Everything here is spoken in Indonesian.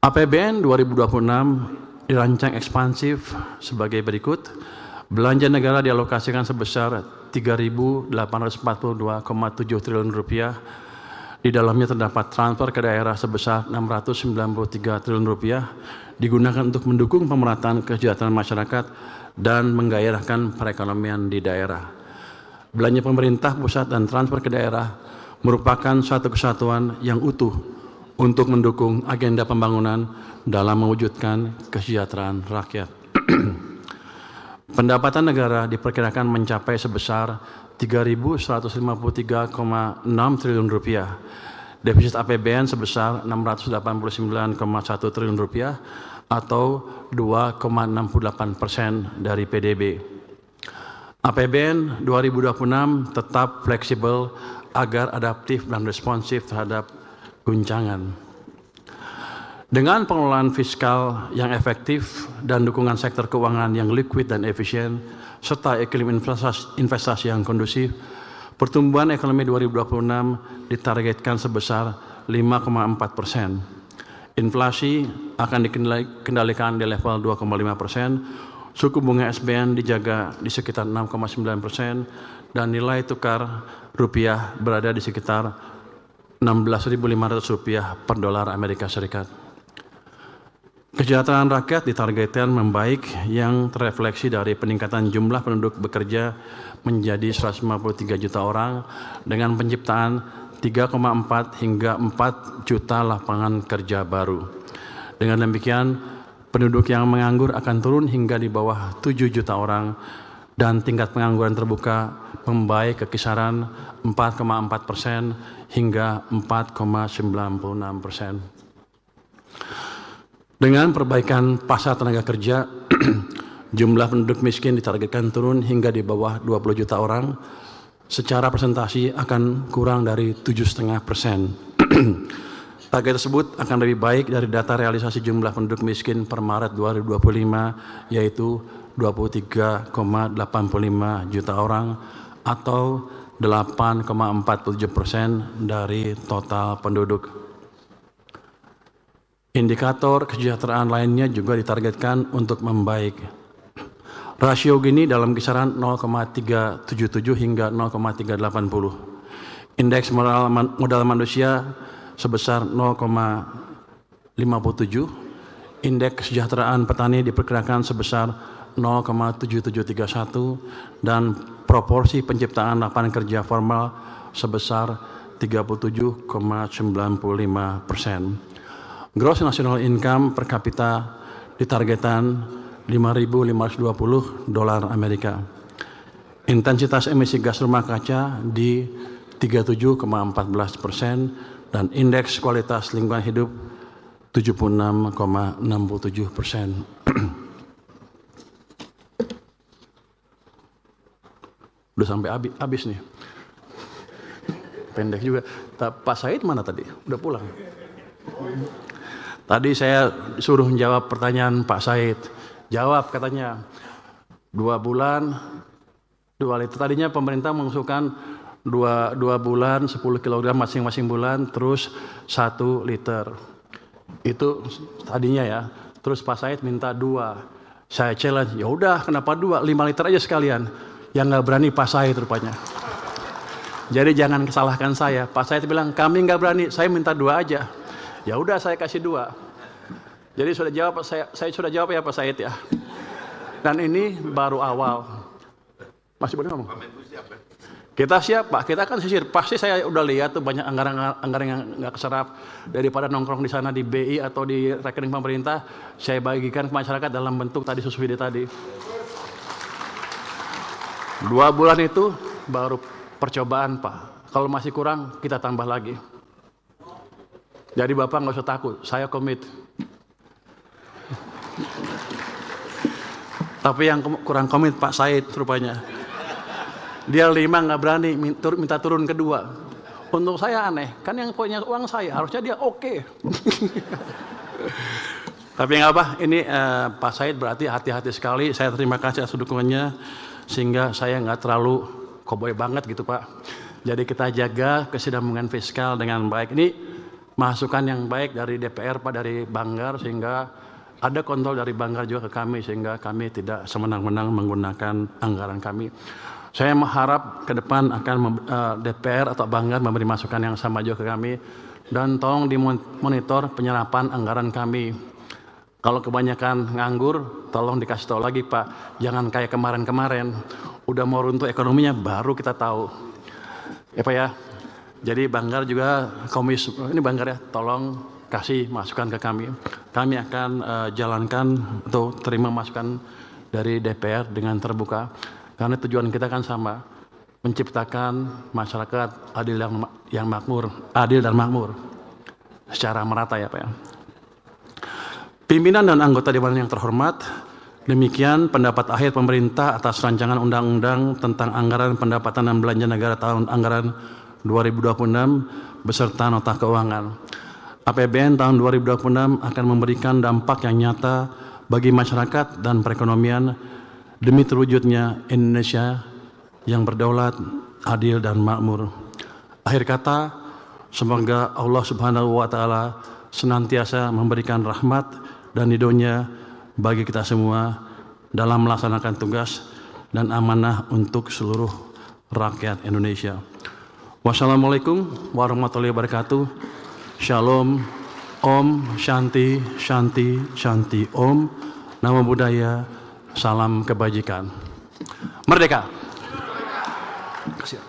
APBN 2026 dirancang ekspansif sebagai berikut. Belanja negara dialokasikan sebesar 3.842,7 triliun rupiah. Di dalamnya terdapat transfer ke daerah sebesar 693 triliun rupiah digunakan untuk mendukung pemerataan kesejahteraan masyarakat dan menggairahkan perekonomian di daerah. Belanja pemerintah pusat dan transfer ke daerah merupakan suatu kesatuan yang utuh untuk mendukung agenda pembangunan dalam mewujudkan kesejahteraan rakyat. Pendapatan negara diperkirakan mencapai sebesar 3.153,6 triliun rupiah. Defisit APBN sebesar 689,1 triliun rupiah atau 2,68% dari PDB. APBN 2026 tetap fleksibel agar adaptif dan responsif terhadap guncangan. Dengan pengelolaan fiskal yang efektif dan dukungan sektor keuangan yang liquid dan efisien, serta iklim investasi yang kondusif, pertumbuhan ekonomi 2026 ditargetkan sebesar 5,4%. Inflasi akan dikendalikan di level 2,5%, suku bunga SBN dijaga di sekitar 6,9%, dan nilai tukar rupiah berada di sekitar Rp16.500 per dolar Amerika Serikat. Kesejahteraan rakyat ditargetkan membaik yang terrefleksi dari peningkatan jumlah penduduk bekerja menjadi 153 juta orang dengan penciptaan 3,4 hingga 4 juta lapangan kerja baru. Dengan demikian, penduduk yang menganggur akan turun hingga di bawah 7 juta orang dan tingkat pengangguran terbuka membaik ke kisaran 4,4% hingga 4,96%. Dengan perbaikan pasar tenaga kerja, jumlah penduduk miskin ditargetkan turun hingga di bawah 20 juta orang. Secara presentasi akan kurang dari 7,5%. Target tersebut akan lebih baik dari data realisasi jumlah penduduk miskin per Maret 2025, yaitu 23,85 juta orang atau 8,47% dari total penduduk. Indikator kesejahteraan lainnya juga ditargetkan untuk membaik. Rasio Gini dalam kisaran 0,377 hingga 0,380. Indeks modal manusia sebesar 0,57. Indeks kesejahteraan petani diperkirakan sebesar 0,7731 dan proporsi penciptaan lapangan kerja formal sebesar 37,95%. Gross National Income per kapita ditargetkan 5.520 dolar Amerika. Intensitas emisi gas rumah kaca di 37,14% dan indeks kualitas lingkungan hidup 76,67%. Udah sampai habis nih. Pendek juga. Pak Said mana tadi? Udah pulang. Tadi saya suruh menjawab pertanyaan Pak Said. Jawab katanya 2 bulan 2 liter. Tadinya pemerintah mengusulkan 2 bulan 10 kg masing-masing bulan terus 1 liter. Itu tadinya ya. Terus Pak Said minta 2. Saya challenge, ya udah kenapa 2? 5 liter aja sekalian. Yang nggak berani Pak Said rupanya. Jadi jangan salahkan saya. Pak Said bilang kami nggak berani, saya minta 2 aja. Ya udah saya kasih 2. Jadi sudah jawab, saya sudah jawab ya Pak Said ya. Dan ini baru awal. Masih boleh ngomong? Kita siap Pak, kita kan sisir. Pasti saya udah lihat tuh banyak anggaran yang nggak keserap. Daripada nongkrong di sana di BI atau di rekening pemerintah, saya bagikan ke masyarakat dalam bentuk tadi subsidi tadi. 2 bulan itu baru percobaan Pak. Kalau masih kurang kita tambah lagi. Jadi Bapak nggak usah takut, saya komit. Tapi yang kurang komit Pak Said rupanya. Dia 5 nggak berani, minta turun ke 2. Untuk saya aneh, kan yang punya uang saya, harusnya dia oke. Tapi nggak apa, ini Pak Said berarti hati-hati sekali. Saya terima kasih atas dukungannya, sehingga saya nggak terlalu koboi banget gitu Pak. Jadi kita jaga kesinambungan fiskal dengan baik. Ini masukan yang baik dari DPR, Pak, dari Banggar, sehingga ada kontrol dari Banggar juga ke kami, sehingga kami tidak semenang-menang menggunakan anggaran kami. Saya mengharap ke depan akan DPR atau Banggar memberi masukan yang sama juga ke kami, dan tolong dimonitor penyerapan anggaran kami. Kalau kebanyakan nganggur, tolong dikasih tahu lagi, Pak. Jangan kayak kemarin-kemarin, udah mau runtuh ekonominya baru kita tahu. Ya, Pak ya. Jadi Banggar juga ini Banggar ya, tolong kasih masukan ke kami. Kami akan jalankan atau terima masukan dari DPR dengan terbuka. Karena tujuan kita kan sama, menciptakan masyarakat adil yang makmur, adil dan makmur secara merata ya Pak ya. Pimpinan dan anggota Dewan yang terhormat, demikian pendapat akhir pemerintah atas rancangan undang-undang tentang anggaran pendapatan dan belanja negara tahun anggaran 2026 beserta nota keuangan. APBN tahun 2026 akan memberikan dampak yang nyata bagi masyarakat dan perekonomian demi terwujudnya Indonesia yang berdaulat, adil dan makmur. Akhir kata, semoga Allah Subhanahu wa taala senantiasa memberikan rahmat dan ridhonya bagi kita semua dalam melaksanakan tugas dan amanah untuk seluruh rakyat Indonesia. Wassalamualaikum warahmatullahi wabarakatuh. Shalom, Om, Shanti, Shanti, Shanti, Om. Namo Buddhaya, salam kebajikan. Merdeka. Kasih.